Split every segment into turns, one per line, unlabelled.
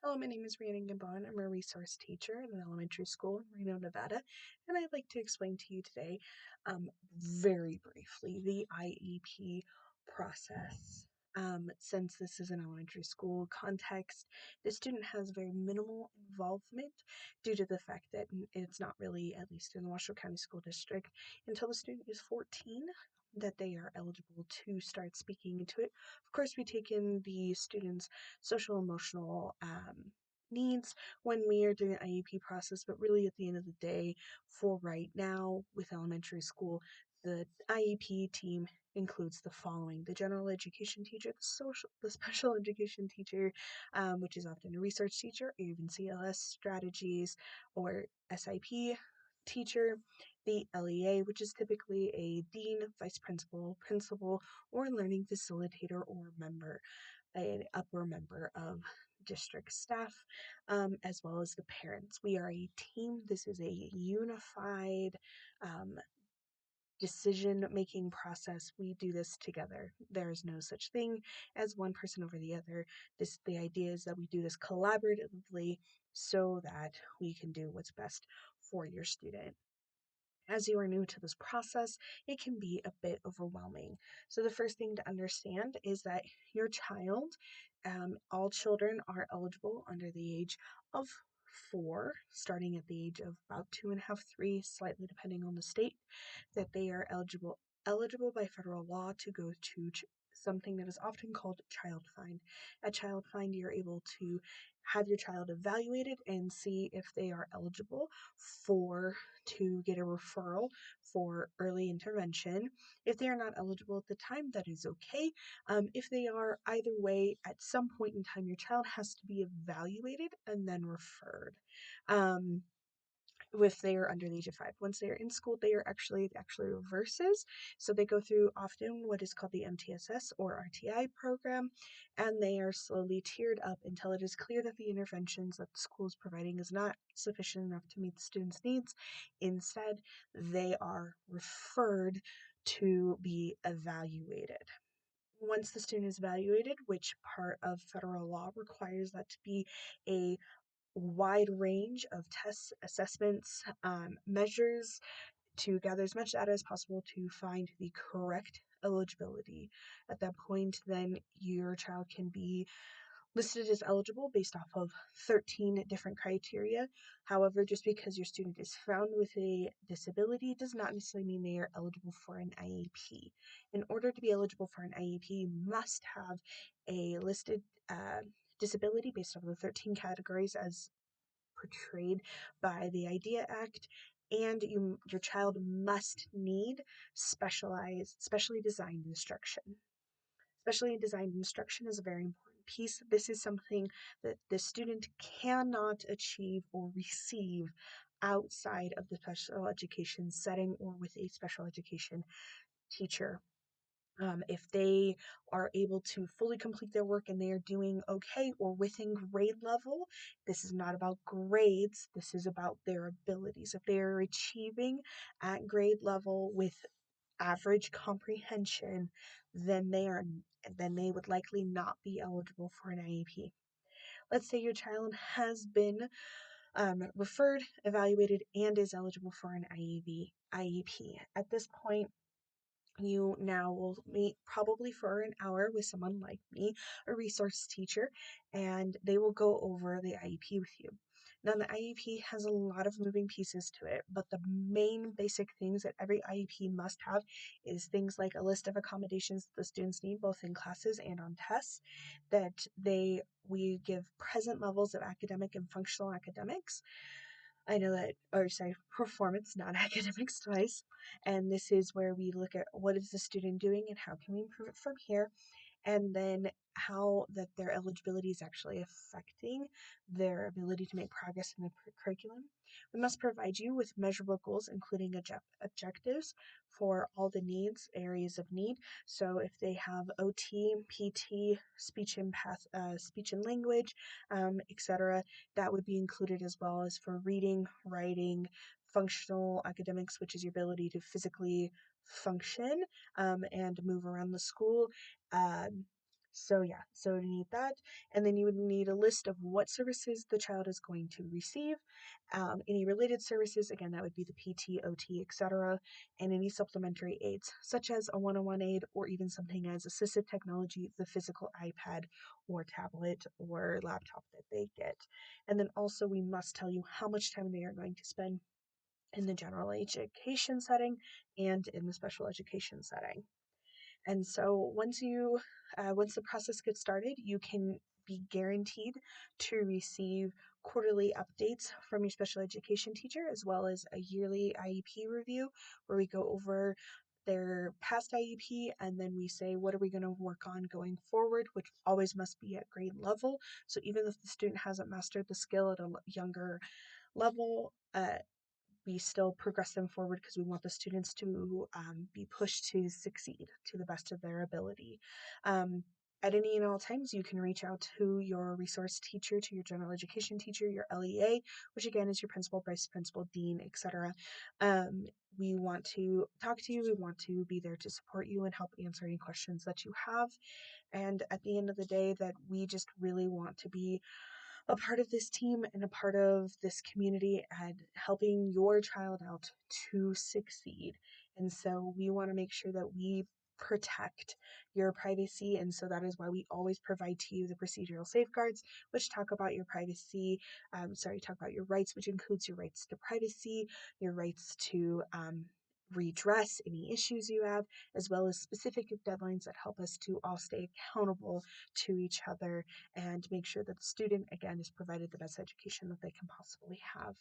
Hello, my name is Rhiannon Gabon. I'm a resource teacher at an elementary school in Reno, Nevada, and I'd like to explain to you today, very briefly, the IEP process. Since this is an elementary school context, the student has very minimal involvement due to the fact that it's not really, at least in the Washoe County School District, until the student is 14 that they are eligible to start speaking into it. Of course, we take in the student's social emotional needs when we are doing the IEP process, but really at the end of the day, for right now with elementary school, the IEP team includes the following: the general education teacher, the special education teacher, which is often a research teacher, or even CLS strategies or SIP teacher, the LEA, which is typically a dean, vice principal, principal, or learning facilitator or member, an upper member of district staff, as well as the parents. We are a team. This is a unified decision making process. We do this together. There is no such thing as one person over the other. The idea is that we do this collaboratively so that we can do what's best for your student. As you are new to this process, it can be a bit overwhelming. So, the first thing to understand is that your child, all children are eligible under the age of 4, starting at the age of about 2.5, 3, slightly depending on the state, that they are eligible by federal law to go to something that is often called child find. At child find, you're able to have your child evaluated and see if they are eligible for to get a referral for early intervention. If they are not eligible at the time, that is okay. If they are, either way, at some point in time, your child has to be evaluated and then referred. If they are under the age of 5. Once they are in school, they are actually reverses. So they go through often what is called the MTSS or RTI program, and they are slowly tiered up until it is clear that the interventions that the school is providing is not sufficient enough to meet the student's needs. Instead, they are referred to be evaluated. Once the student is evaluated, which part of federal law requires that to be a wide range of tests, assessments, measures to gather as much data as possible to find the correct eligibility. At that point, then your child can be listed as eligible based off of 13 different criteria. However, just because your student is found with a disability does not necessarily mean they are eligible for an IEP. In order to be eligible for an IEP, you must have a listed disability based off of the 13 categories as portrayed by the IDEA Act, and your child must need specially designed instruction. Specially designed instruction is a very important piece. This is something that the student cannot achieve or receive outside of the special education setting or with a special education teacher. If they are able to fully complete their work and they are doing okay or within grade level, this is not about grades, this is about their abilities. If they are achieving at grade level with average comprehension, then they would likely not be eligible for an IEP. Let's say your child has been referred, evaluated, and is eligible for an IEP. At this point, you now will meet probably for an hour with someone like me, a resource teacher, and they will go over the IEP with you. Now, the IEP has a lot of moving pieces to it, but the main basic things that every IEP must have is things like a list of accommodations the students need, both in classes and on tests, that we give present levels of academic and functional academics. I know that, or sorry, performance, not academics twice. And this is where we look at what is the student doing and how can we improve it from here, and then how that their eligibility is actually affecting their ability to make progress in the curriculum. We must provide you with measurable goals, including objectives for all the needs, areas of need. So if they have OT, PT, speech and language, etc., that would be included, as well as for reading, writing, functional academics, which is your ability to physically function and move around the school, um, So yeah, so you need that, and then you would need a list of what services the child is going to receive, any related services, again, that would be the PT, OT, etc., and any supplementary aids, such as a one-on-one aid or even something as assistive technology, the physical iPad or tablet or laptop that they get. And then also we must tell you how much time they are going to spend in the general education setting and in the special education setting. And so once the process gets started, you can be guaranteed to receive quarterly updates from your special education teacher, as well as a yearly IEP review where we go over their past IEP and then we say, what are we going to work on going forward, which always must be at grade level. So even if the student hasn't mastered the skill at a younger level, we still progress them forward because we want the students to be pushed to succeed to the best of their ability. At any and all times, you can reach out to your resource teacher, to your general education teacher, your LEA, which again is your principal, vice principal, dean, etc. We want to talk to you. We want to be there to support you and help answer any questions that you have. And at the end of the day, that we just really want to be a part of this team and a part of this community and helping your child out to succeed. And so we want to make sure that we protect your privacy. And so that is why we always provide to you the procedural safeguards, which talk about your privacy, talk about your rights, which includes your rights to privacy, your rights to redress any issues you have, as well as specific deadlines that help us to all stay accountable to each other and make sure that the student, again, is provided the best education that they can possibly have.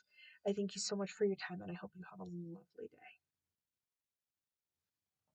I thank you so much for your time, and I hope you have a lovely day.